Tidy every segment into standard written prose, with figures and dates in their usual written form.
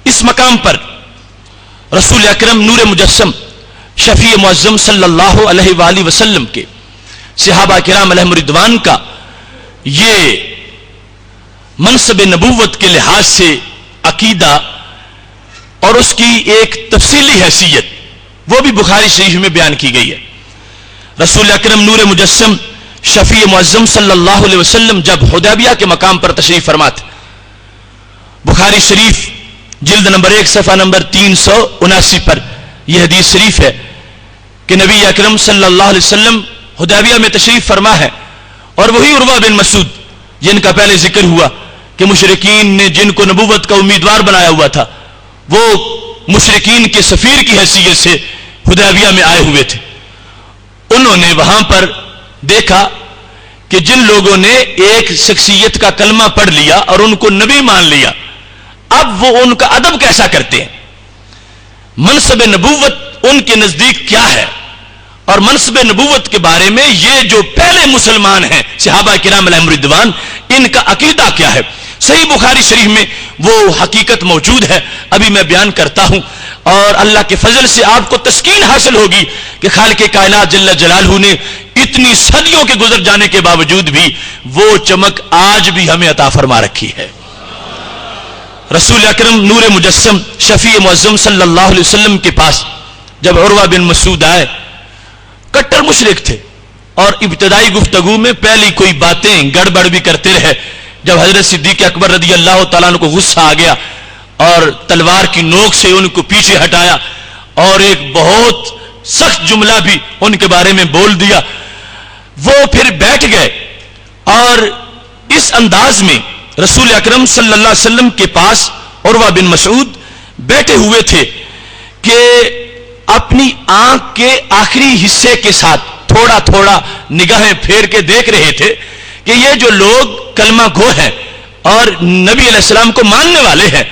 इस मकाम पर रसूल अकरम नूर मुजस्सम शफी मुअज्जम सल्लल्लाहु अलैहि वसल्लम के सहाबा किराम अलैहिम रिदवान का ये मनसब नबूवत के लिहाज से अकीदा और उसकी एक तफसीली हैसियत वो भी बुखारी शरीफ में बयान की गई है। रसूल अकरम नूर मुजस्सम शफी मुअज्जम सल्लल्लाहु अलैहि वसल्लम जब हुदैबिया के मकाम पर तशरीफ फरमा थे, बुखारी शरीफ जिल्द नंबर 1 सफ़ा नंबर 379 पर यह हदीस शरीफ है कि नबी अकरम सल्लल्लाहु अलैहि वसल्लम हुदैबिया में तशरीफ फरमा है और वही उर्वा बिन मसूद जिनका पहले जिक्र हुआ कि मुशरिकीन ने जिनको नबूवत का उम्मीदवार बनाया हुआ था वो मुशरिकीन के सफीर की हैसियत से हुदैबिया में आए हुए थे। उन्होंने वहां पर देखा कि जिन लोगों ने एक शख्सियत का कलमा पढ़ लिया और उनको नबी मान लिया, अब वो उनका अदब कैसा करते हैं, मनसब नबूवत उनके नजदीक क्या है और मनसब नबूवत के बारे में ये जो पहले मुसलमान हैं सहाबा किराम अलैहिम रिदवान, इनका अकीदा क्या है। सही बुखारी शरीफ में वो हकीकत मौजूद है, अभी मैं बयान करता हूं और अल्लाह के फजल से आपको तस्कीन हासिल होगी कि खालिक कायनात जल्ल जलालहू ने इतनी सदियों के गुजर जाने के बावजूद भी वो चमक आज भी हमें अता फरमा रखी है। रसूल अकरम नूर मुजस्सम शफी मुअज्जम सल्लल्लाहु अलैहि वसल्लम के पास जब उर्वा बिन मसूद आए, कट्टर मुशरिक थे और इब्तदाई गुफ्तगू में पहली कोई बातें गड़बड़ भी करते रहे। जब हजरत सिद्दीक अकबर रदी अल्लाह तआला अन्हु को गुस्सा आ गया और तलवार की नोक से उनको पीछे हटाया और एक बहुत सख्त जुमला भी उनके बारे में बोल दिया, वो फिर बैठ गए और इस अंदाज में रसूल अकरम सल्लल्लाहु अलैहि वसल्लम के पास उर्वा बिन मसूद बैठे हुए थे कि अपनी आंख के आखिरी हिस्से के साथ थोड़ा थोड़ा निगाहें फेर के देख रहे थे कि ये जो लोग कलमा गो हैं और नबी अलैहिस्सलाम को मानने वाले हैं,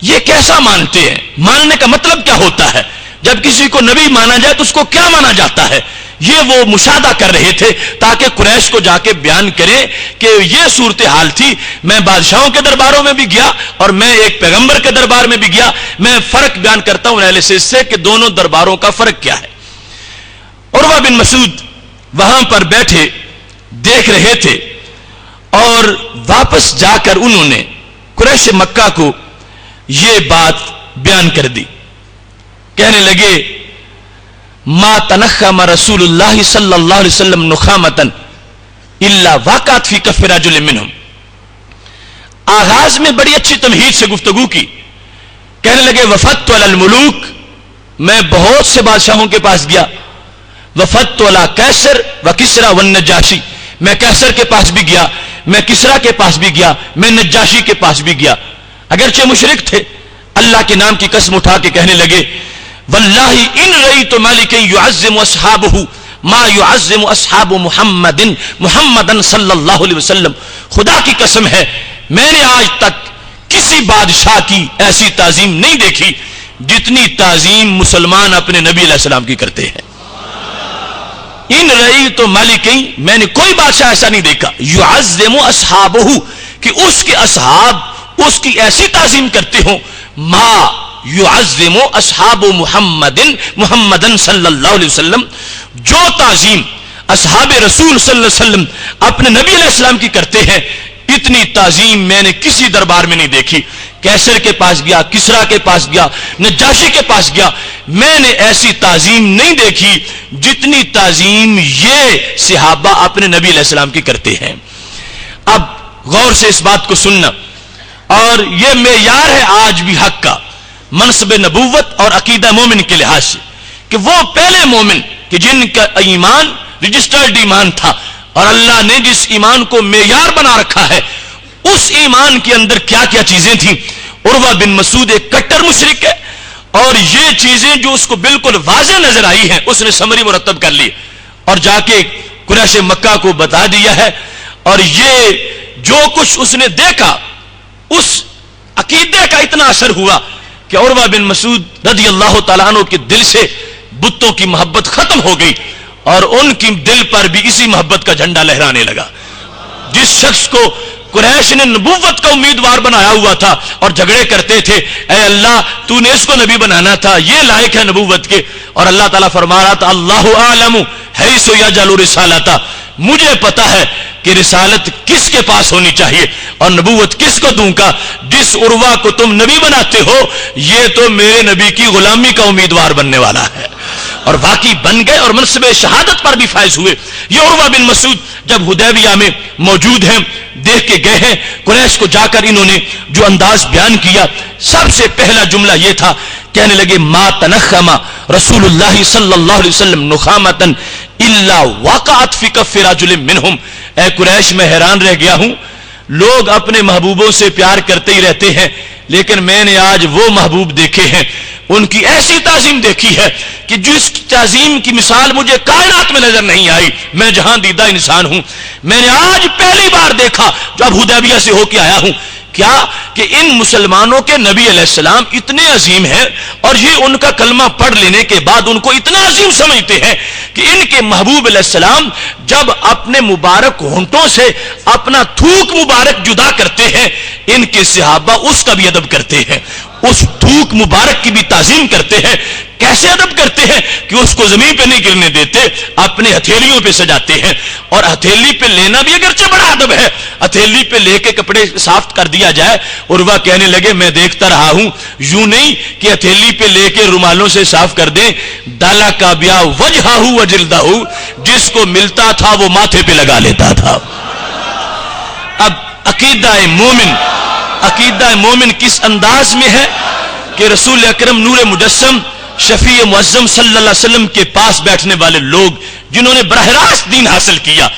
ये कैसा मानते हैं, मानने का मतलब क्या होता है, जब किसी को नबी माना जाए तो उसको क्या माना जाता है। ये वो मुशादा कर रहे थे ताकि कुरैश को जाके बयान करें कि ये सूरत हाल थी, मैं बादशाहों के दरबारों में भी गया और मैं एक पैगंबर के दरबार में भी गया, मैं फर्क बयान करता हूं एनालिसिस से कि दोनों दरबारों का फर्क क्या है। उर्वा बिन मसूद वहां पर बैठे देख रहे थे और वापस जाकर उन्होंने कुरैश मक्का को यह बात बयान कर दी। कहने लगे, मा तनख्खम रसूलुल्लाह सल्लल्लाहु अलैहि वसल्लम नुखामतन इल्ला वाक़अत फी कफ़्फ़ि रजुलिन मिनहुम। आगाज में बड़ी अच्छी तमहीद से गुफ्तगू की। कहने लगे, वफ़दतु अलल मुलूक, मैं बहुत से बादशाहों के पास गया, वफ़दतु अला कैसर व किसरा व नजाशी, मैं कैसर के पास भी गया, मैं किसरा के पास भी गया, मैं नजाशी के पास भी गया। अगरचे मुशरिक थे, अल्लाह के नाम की कसम उठा के कहने लगे, वल्लाहि इन रईतु मालिकन युअज़्ज़िमु अस्हाबहु मा युअज़्ज़िमु अस्हाबु मुहम्मदन सल्लल्लाहु अलैहि वसल्लम। खुदा की कसम है, मैंने आज तक किसी बादशाह की ऐसी ताजीम नहीं देखी जितनी ताजीम मुसलमान अपने नबी अलैहि सलाम की करते हैं। इन रईतु मालिकन, मैंने कोई बादशाह ऐसा नहीं देखा, युअज़्ज़िमु अस्हाबहु, कि उसके असहाब उसकी ऐसी ताजीम करते हो, मा युअज़्ज़िमु अस्हाबु मुहम्मदन सल्लल्लाहु अलैहि वसल्लम, जो ताजीम असहाब रसूल सल्लल्लाहु अलैहि वसल्लम अपने नबी अलैहि सलाम की करते हैं, इतनी ताजीम मैंने किसी दरबार में नहीं देखी। कैसर के पास गया, किसरा के पास गया, नजाशी के पास गया, मैंने ऐसी ताजीम नहीं देखी जितनी ताजीम ये सहाबा अपने नबी अलैहि सलाम की करते हैं। अब गौर से इस बात को सुनना, और यह मेयार है आज भी हक का मनसब नबूवत और अकीदा मोमिन के लिहाज से, कि वो पहले मोमिन कि जिनका ईमान रजिस्टर्ड ईमान था और अल्लाह ने जिस ईमान को मेयार बना रखा है, उस ईमान के अंदर क्या क्या चीजें थी। उर्वा बिन मसूद एक कट्टर मुशरिक है और ये चीजें जो उसको बिल्कुल वाज़ेह नजर आई हैं उसने समरी मुरतब कर ली और जाके कुरैश मक्का को बता दिया है। और ये जो कुछ उसने देखा, उस अकीदे का इतना असर हुआ कि उर्वा बिन मसूद रदी अल्लाह तआला अन्हु के दिल से बुतों की मोहब्बत खत्म हो गई और उनकी दिल पर भी इसी मोहब्बत का झंडा लहराने लगा। जिस शख्स को कुरैश ने नबूवत का उम्मीदवार बनाया हुआ था और झगड़े करते थे, ऐ अल्लाह तूने इसको नबी बनाना था, ये लायक है नबूवत के। और अल्लाह ताला फरमा रहा था अल्लाहु आलमु हैसु यजअलु रिसालता, मुझे पता है कि रिसालत किसके पास होनी चाहिए और नबूवत किसको दूंगा। जिस उर्वा को तुम नबी बनाते हो ये तो मेरे नबी की गुलामी का उम्मीदवार बनने वाला है। और बाकी बन गए और मनसबे शहादत पर भी फायज हुए। ये उर्वा बिन मसूद जब हुदैबिया में मौजूद हैं, देख के गए हैं कुरैश को, जाकर इन्होंने जो अंदाज बयान किया, सबसे पहला जुमला यह था, कहने लगे मा तनखमा रसूलुल्लाह सल्लल्लाहु अलैहि वसल्लम नुखामतन इल्ला वक़अत फी कफ़्फ़ि रजुलिन मिनहुम। ऐ कुरैश मैं हैरान रह गया हूं, लोग अपने महबूबों से प्यार करते ही रहते हैं, लेकिन मैंने आज वो महबूब देखे हैं, उनकी ऐसी ताजीम देखी है कि जिस ताजीम की मिसाल मुझे कायनात में नजर नहीं आई। मैं जहां दीदा इंसान हूं, मैंने आज पहली बार देखा जब हुदैबिया से होके आया हूं, क्या कि इन मुसलमानों के नबी अलैहिस्सलाम इतने अजीम हैं और ये उनका कलमा पढ़ लेने के बाद उनको इतना अजीम समझते हैं कि इनके महबूब अलैहिस्सलाम जब अपने मुबारक होंठों से अपना थूक मुबारक जुदा करते हैं, इनके सहाबा उसका भी अदब करते हैं, उस थूक मुबारक की भी ताजीम करते हैं। कैसे अदब करते हैं कि उसको जमीन पे नहीं गिरने देते, अपने हथेलियों पे सजाते हैं। और हथेली पे लेना भी अगरचे बड़ा अदब है, हथेली पे लेके कपड़े साफ कर दिया जाए। उर्वा कहने लगे मैं देखता रहा हूं, यूं नहीं कि हथेली पे लेके रुमालों से साफ कर दें, दाला का ब्याह वजहाहु वजिल्दाहु, जिसको मिलता था वो माथे पे लगा लेता था। अब अकीदा मोमिन किस अंदाज में है कि रसूल अकरम नूर मुजस्सम शफी मुअज्जम सल्लल्लाहु अलैहि वसल्लम के पास बैठने वाले लोग जिन्होंने बराह रास्त दीन हासिल किया,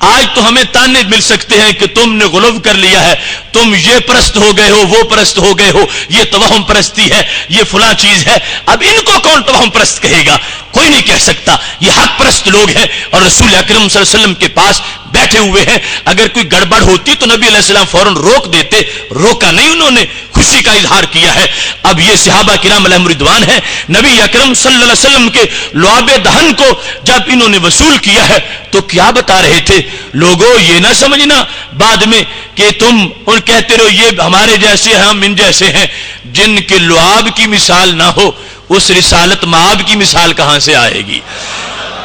आज तो हमें ताने मिल सकते हैं कि तुमने गुलव कर लिया है, तुम ये परस्त हो गए हो, वो परस्त हो गए हो, ये तवहम परस्ती है, ये फला चीज है। अब इनको कौन तवहम परस्त कहेगा? कोई नहीं कह सकता, ये हक परस्त लोग हैं और रसूल अकरम सल्लल्लाहु अलैहि वसल्लम के पास बैठे हुए हैं। अगर कोई गड़बड़ होती तो नबी अलैहिस्सलाम फौरन रोक देते, रोका नहीं, उन्होंने खुशी का इजहार किया है। अब ये सहाबा किराम अलैहिम रिदवान है, नबी अकरम सल्लल्लाहु अलैहि वसल्लम के लुआबे दहन को जब इन्होंने वसूल किया है तो क्या बता रहे थे, लोगों ये ना समझना बाद में कि तुम और कहते रहो ये हमारे जैसे हैं, हम इन जैसे हैं। जिनके लुआब की मिसाल ना हो उस रिसालत माब की मिसाल कहां से आएगी?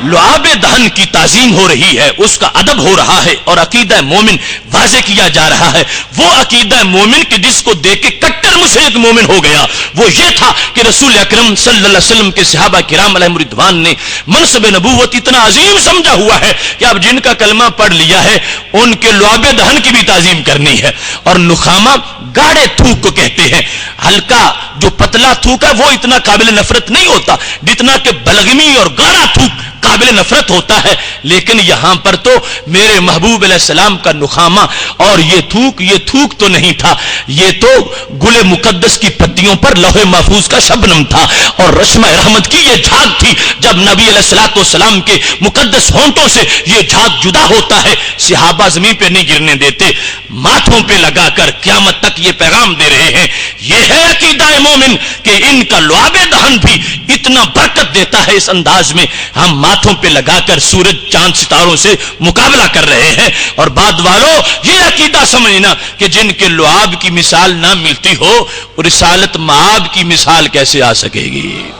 लुआब दहन की ताजीम हो रही है, उसका अदब हो रहा है और अकीदा मोमिन वाज़े किया जा रहा है। वो अकीदा मोमिन कि जिसको देख के कट्टर मुशरिक मोमिन हो गया, वो ये था कि रसूल अकरम सल्लल्लाहु अलैहि वसल्लम के सहाबा किराम अलैहिम रिदवान ने मनसब नबूवत इतना अजीम समझा हुआ है कि अब जिनका कलमा पढ़ लिया है उनके लुआब दहन की भी ताजीम करनी है। और नुखामा गाढ़े थूक को कहते हैं, हल्का जो पतला थूक है वो इतना काबिल नफरत नहीं होता जितना कि बलगमी और गाढ़ा थूक काबिल नफरत होता है। लेकिन यहां पर तो मेरे महबूब अलैहिस्सलाम का नुखामा और ये थूक तो नहीं था, ये तो गुले मुकद्दस की पत्तियों पर लौहे महफूज का शबनम था और रश्म रहमत की ये झाग थी। जब नबी अलैहिस्सलाम के मुकद्दस होंठों से ये झाग जुदा होता है, सहाबा जमीन पे नहीं गिरने देते, माथों पे लगाकर क़यामत तक ये पैगाम दे रहे हैं। ये है अकीदा मोमिन कि इनका लुआबे दहन भी इतना बरकत देता है, इस अंदाज में हम माथों पे लगाकर सूरज चांद सितारों से मुकाबला कर रहे हैं। और बाद वालों ये अकीदा समझना कि जिनके लुआब की मिसाल ना मिलती हो रिसालत माब की मिसाल कैसे आ सकेगी?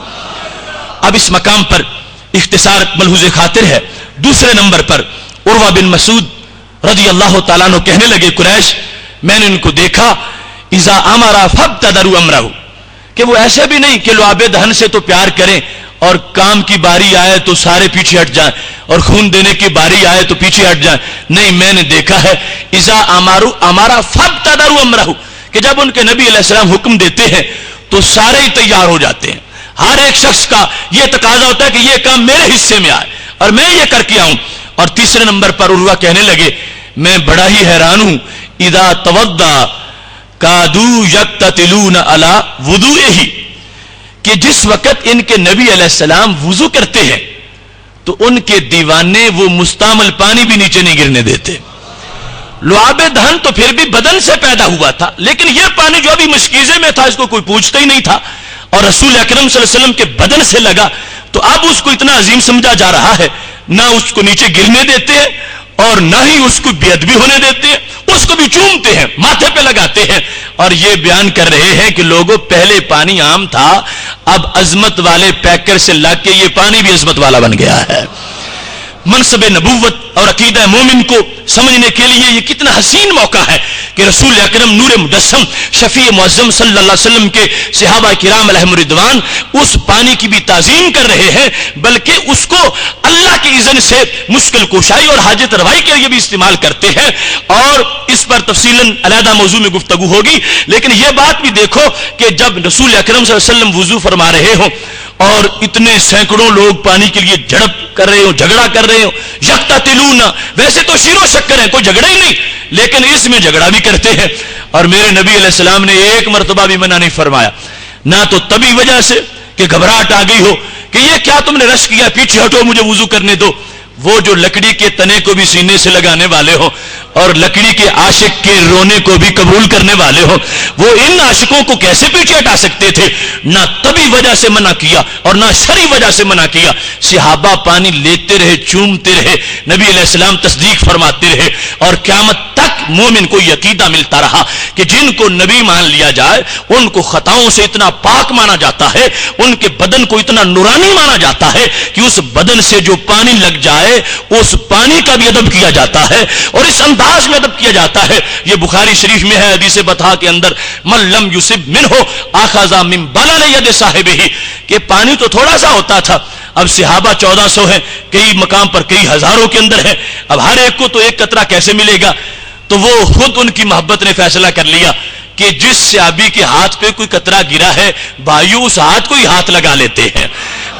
अब इस मकाम पर इख्तिसार मलहूज़े खातिर है। दूसरे नंबर पर उर्वा बिन मसूद रज़ी अल्लाह तआला अन्हु कहने लगे, कुरैश मैंने उनको देखा इज़ा अमरा फब्तदरू अमरहु, कि वो ऐसे भी नहीं कि लुआबे दहन से तो प्यार करें और काम की बारी आए तो सारे पीछे हट जाएं और खून देने की बारी आए तो पीछे हट जाएं। नहीं, मैंने देखा है इज़ा अमरा फब्तदरू अमरहु, कि जब उनके नबी अलैहिस्सलाम हुक्म देते हैं तो सारे ही तैयार हो जाते हैं। हर एक शख्स का यह तकाजा होता है कि यह काम मेरे हिस्से में आए और मैं ये करके आऊं। और तीसरे नंबर पर उर्वा कहने लगे, मैं बड़ा ही हैरान हूं, इदा तवद्दा कादू यक्ततिलून अला वुदूइही, कि जिस वक्त इनके नबी अलैहिस्सलाम वुजू करते हैं तो उनके दीवाने वो मुस्तामल पानी भी नीचे नहीं गिरने देते। लुआबे दहन तो फिर भी बदन से पैदा हुआ था, लेकिन यह पानी जो अभी मशकीजे में था इसको कोई पूछता ही नहीं था और रसूल अकरम सल्लल्लाहु अलैहि वसल्लम के बदन से लगा तो अब उसको इतना अजीम समझा जा रहा है, ना उसको नीचे गिरने देते हैं اور نہ ہی اس کو بے ادبی ہونے دیتے ہیں، اس کو بھی چومتے ہیں، ماتھے پہ لگاتے ہیں، اور یہ بیان کر رہے ہیں کہ لوگوں پہلے پانی عام تھا، اب عظمت والے پیکر سے لگ کے یہ پانی بھی عظمت والا بن گیا ہے۔ منصب نبوت اور عقیدہ مومن کو سمجھنے کے لیے یہ کتنا حسین موقع ہے کہ رسول اکرم نور مجسم شفیع معظم صلی اللہ علیہ وسلم کے صحابہ کرام علیہم رضوان اس پانی کی بھی تعظیم کر رہے ہیں، بلکہ اس کو اللہ کی اذن سے مشکل کشائی اور حاجت روائی کے لیے بھی استعمال کرتے ہیں، اور اس پر تفصیلاً علیحدہ موضوع میں گفتگو ہوگی۔ لیکن یہ بات بھی دیکھو کہ جب رسول اکرم صلی اللہ علیہ وسلم وضو فرما رہے ہوں اور اتنے سینکڑوں لوگ پانی کے لیے جھڑپ کر رہے ہوں، جھگڑا کر رہے ہوں، یقتتلون، ویسے تو شیر و شکر ہے، کوئی جھگڑا ہی نہیں، لیکن اس میں جھگڑا بھی کرتے ہیں، اور میرے نبی علیہ السلام نے ایک مرتبہ بھی منع نہیں فرمایا، نہ تو تبھی وجہ سے کہ گھبراہٹ آ گئی ہو کہ یہ کیا تم نے رش کیا، پیچھے ہٹو مجھے وضو کرنے دو، وہ جو لکڑی کے تنے کو بھی سینے سے لگانے والے ہوں اور لکڑی کے عاشق کے رونے کو بھی قبول کرنے والے ہوں، وہ ان عاشقوں کو کیسے پیچھے ہٹا سکتے تھے؟ نہ طبی وجہ سے منع کیا اور نہ شرعی وجہ سے منع کیا، صحابہ پانی لیتے رہے، چومتے رہے، نبی علیہ السلام تصدیق فرماتے رہے، اور قیامت تک مومن کو یہ عقیدہ ملتا رہا کہ جن کو نبی مان لیا جائے ان کو خطاؤں سے اتنا پاک مانا جاتا ہے، ان کے بدن کو اتنا نورانی مانا جاتا ہے کہ اس بدن سے جو پانی لگ جائے اس پانی کا بھی ادب کیا جاتا ہے، اور اس انداز میں ادب کیا جاتا ہے۔ یہ بخاری شریف میں ہے حدیث بطحا کے اندر، من لم یصب منہ اخذ من بلل ید صاحبہ، کہ پانی تو تھوڑا سا ہوتا تھا، اب صحابہ 1400 ہیں، کئی مقام پر کئی ہزاروں کے اندر ہے، اب ہر ایک کو تو ایک قطرہ کیسے ملے گا؟ تو وہ خود ان کی محبت نے فیصلہ کر لیا کہ جس صحابی کے ہاتھ پہ کوئی قطرہ گرا ہے بھائیو اس ہاتھ کو ہی ہاتھ لگا لیتے ہیں۔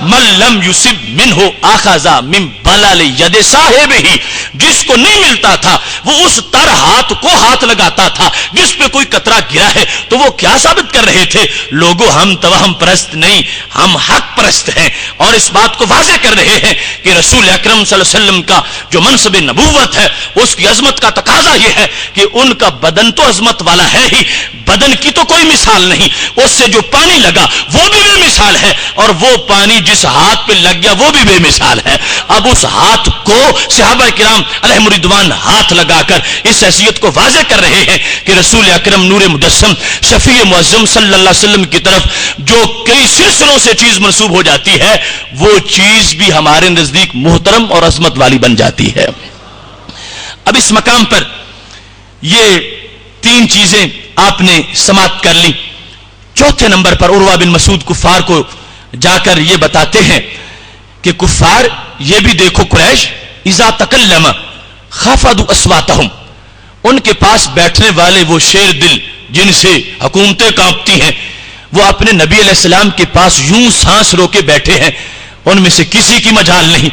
من لم یصب منہ اخذ من بلل ید صاحبہ، جس کو نہیں ملتا تھا وہ اس تر ہاتھ کو ہاتھ لگاتا تھا جس پہ کوئی قطرہ گرا ہے۔ تو وہ کیا ثابت کر رہے تھے؟ لوگوں ہم توہم پرست نہیں، ہم حق پرست ہیں، اور اس بات کو واضح کر رہے ہیں کہ رسول اکرم صلی اللہ علیہ وسلم کا جو منصب نبوت ہے اس کی عظمت کا تقاضا یہ ہے کہ ان کا بدن تو عظمت والا ہے ہی، بدن کی تو کوئی مثال نہیں، اس سے جو پانی لگا وہ بھی بے مثال ہے، اور وہ پانی جس ہاتھ پہ لگ گیا وہ بھی بے مثال ہے۔ اب اس ہاتھ کو صحابہ کرام علیہم رضوان ہاتھ لگا کر اس حیثیت کو واضح کر رہے ہیں کہ رسول اکرم نور مجسم شفیع معظم صلی اللہ علیہ وسلم کی طرف جو کئی سلسلوں سے چیز منسوب ہو جاتی ہے وہ چیز بھی ہمارے نزدیک محترم اور عظمت والی بن جاتی ہے۔ اب اس مقام پر یہ تین چیزیں آپ نے سماعت کر لی۔ چوتھے نمبر پر عروہ بن مسعود کفار کو جا کر یہ بتاتے ہیں کہ کفار یہ بھی دیکھو، قریش اذا تکلم خفضوا اصواتهم، ان کے پاس بیٹھنے والے وہ شیر دل جن سے حکومتیں کانپتی ہیں، وہ اپنے نبی علیہ السلام کے پاس یوں سانس روکے بیٹھے ہیں، ان میں سے کسی کی مجال نہیں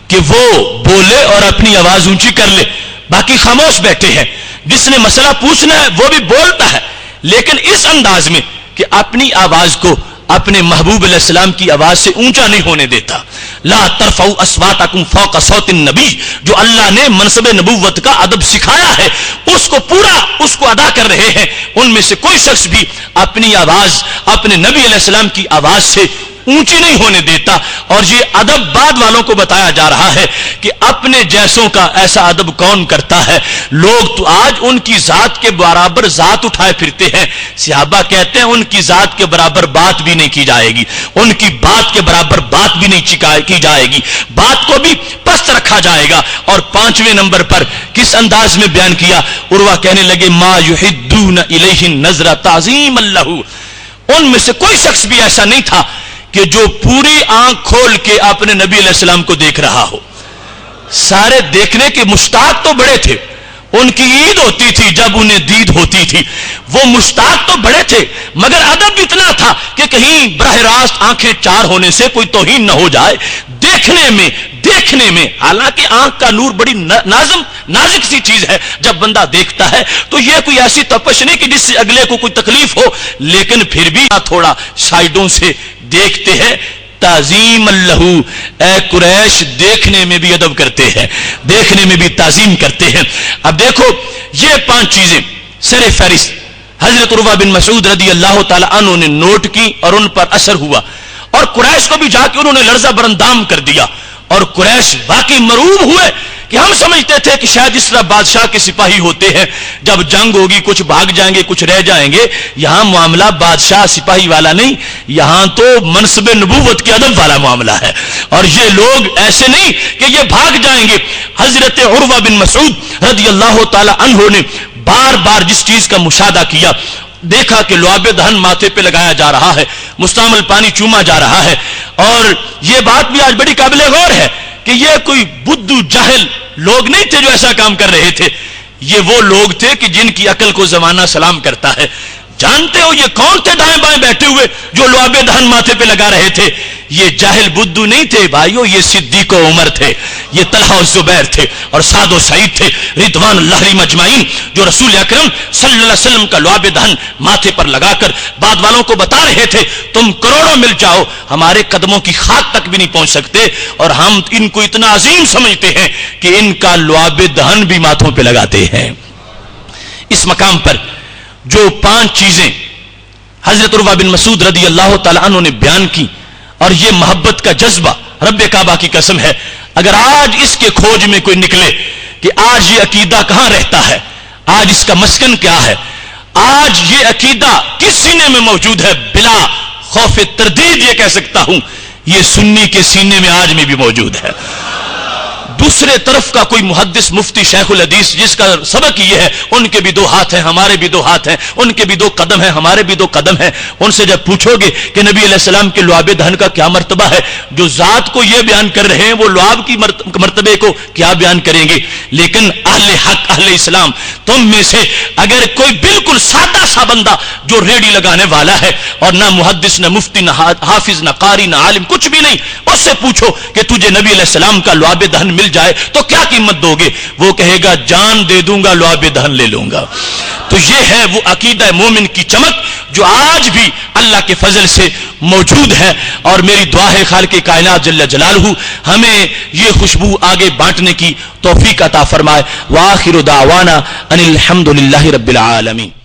کہ وہ بولے اور اپنی آواز اونچی کر لے، باقی خاموش بیٹھے ہیں۔ جس نے مسئلہ پوچھنا ہے وہ بھی بولتا ہے، لیکن اس انداز میں کہ اپنی آواز کو اپنے محبوب علیہ السلام کی آواز سے اونچا نہیں ہونے دیتا۔ لا ترفعوا اصواتکم فوق صوت النبی، جو اللہ نے منصب نبوت کا ادب سکھایا ہے اس کو پورا اس کو ادا کر رہے ہیں۔ ان میں سے کوئی شخص بھی اپنی آواز اپنے نبی علیہ السلام کی آواز سے اونچی نہیں ہونے دیتا، اور یہ ادب بعد والوں کو بتایا جا رہا ہے کہ اپنے جیسوں کا ایسا ادب کون کرتا ہے؟ لوگ تو آج ان کی ذات کے برابر ذات اٹھائے پھرتے ہیں، صحابہ کہتے ہیں ان کی ذات کے برابر بات بھی نہیں کی جائے گی، ان کی بات کے برابر بات بھی نہیں کی جائے گی، بات کو بھی پست رکھا جائے گا۔ اور پانچویں نمبر پر کس انداز میں بیان کیا؟ عروہ کہنے لگے ما یحدون الیہ النظر تعظیما لہ، ان میں سے کوئی شخص بھی ایسا نہیں تھا کہ جو پوری آنکھ کھول کے اپنے نبی علیہ السلام کو دیکھ رہا ہو۔ سارے دیکھنے کے مشتاق تو بڑے تھے، ان کی عید ہوتی تھی جب انہیں دید ہوتی تھی، وہ مشتاق تو بڑے تھے، مگر ادب اتنا تھا کہ کہیں براہ راست آنکھیں چار ہونے سے کوئی توہین نہ ہو جائے۔ دیکھنے میں حالانکہ آنکھ کا نور بڑی نازک سی چیز ہے، جب بندہ دیکھتا ہے تو یہ کوئی ایسی تپش نہیں کہ جس سے اگلے کو کوئی تکلیف ہو، لیکن پھر بھی تھوڑا سائیڈوں سے دیکھتے ہیں۔ تعظیم اللہ، اے قریش دیکھنے میں بھی ادب کرتے ہیں، دیکھنے میں بھی تعظیم کرتے ہیں۔ اب دیکھو یہ پانچ چیزیں سر فہرست حضرت عروہ بن مسعود رضی اللہ تعالی عنہ نے نوٹ کی اور ان پر اثر ہوا، اور قریش کو بھی جا کے انہوں نے لرزہ برندام کر دیا، اور قریش واقعی مرعوب ہوئے کہ ہم سمجھتے تھے کہ شاید اس طرح بادشاہ کے سپاہی ہوتے ہیں، جب جنگ ہوگی کچھ بھاگ جائیں گے کچھ رہ جائیں گے. یہاں معاملہ بادشاہ سپاہی والا نہیں، یہاں تو منصب نبوت کے ادب والا معاملہ ہے. اور یہ لوگ ایسے نہیں کہ یہ بھاگ جائیں گے. حضرت عروہ بن مسعود رضی اللہ تعالی عنہ نے بار بار جس چیز کا مشاہدہ کیا، دیکھا کہ لعاب دہن ماتھے پہ لگایا جا رہا ہے، مستعمل پانی چوما جا رہا ہے. اور یہ بات بھی آج بڑی قابل غور ہے کہ یہ کوئی بدھو جاہل لوگ نہیں تھے جو ایسا کام کر رہے تھے، یہ وہ لوگ تھے کہ جن کی عقل کو زمانہ سلام کرتا ہے. جانتے ہو یہ کون تھے دائیں بائیں بیٹھے ہوئے جو لعاب دہن ماتھے پہ لگا رہے تھے؟ یہ جاہل بدھو نہیں تھے بھائیو، یہ صدیق و عمر تھے، یہ طلحہ و زبیر تھے، اور سعد و سعید تھے رضوان اللہ علیہم اجمعین، جو رسول اکرم صلی اللہ علیہ وسلم کا لعاب دہن ماتھے پر لگا کر بعد والوں کو بتا رہے تھے تم کروڑوں مل جاؤ ہمارے قدموں کی خاک تک بھی نہیں پہنچ سکتے، اور ہم ان کو اتنا عظیم سمجھتے ہیں کہ ان کا لعاب دہن بھی ماتھوں پہ لگاتے ہیں. اس مقام پر جو 5 چیزیں حضرت عروہ بن مسعود رضی اللہ تعالی عنہ نے بیان کی، اور یہ محبت کا جذبہ، رب کعبہ کی قسم ہے اگر آج اس کے کھوج میں کوئی نکلے کہ آج یہ عقیدہ کہاں رہتا ہے، آج اس کا مسکن کیا ہے، آج یہ عقیدہ کس سینے میں موجود ہے، بلا خوف تردید یہ کہہ سکتا ہوں یہ سنی کے سینے میں آج میں بھی موجود ہے. دوسرے طرف کا کوئی محدث مفتی شیخ الحدیث جس کا سبق یہ ہے ان کے بھی 2 ہاتھ ہیں ہمارے بھی 2 ہاتھ ہیں، ان کے بھی 2 قدم ہیں ہمارے بھی 2 قدم ہیں، ان سے جب پوچھو گے کہ نبی علیہ السلام کے لعاب دہن کا کیا مرتبہ ہے، جو ذات کو یہ بیان کر رہے ہیں وہ لعاب کی مرتبے کو کیا بیان کریں گے. لیکن اہل حق اہل اسلام تم میں سے اگر کوئی بالکل سادہ سا بندہ جو ریڑھی لگانے والا ہے اور نہ محدث نہ مفتی نہ حافظ نہ قاری نہ عالم کچھ بھی نہیں، اس سے پوچھو کہ تجھے نبی علیہ السلام کا لعاب دہن مل جائے تو کیا قیمت دو گے، وہ کہے گا جان دے دوں گا لعاب دہن لے لوں گا. تو یہ ہے وہ عقیدہ مومن کی چمک جو آج بھی اللہ کے فضل سے موجود ہے. اور میری دعا ہے خالق کائنات جل جلالہ ہمیں یہ خوشبو آگے بانٹنے کی توفیق عطا فرمائے. وآخر دعوانا ان الحمد للہ رب العالمین.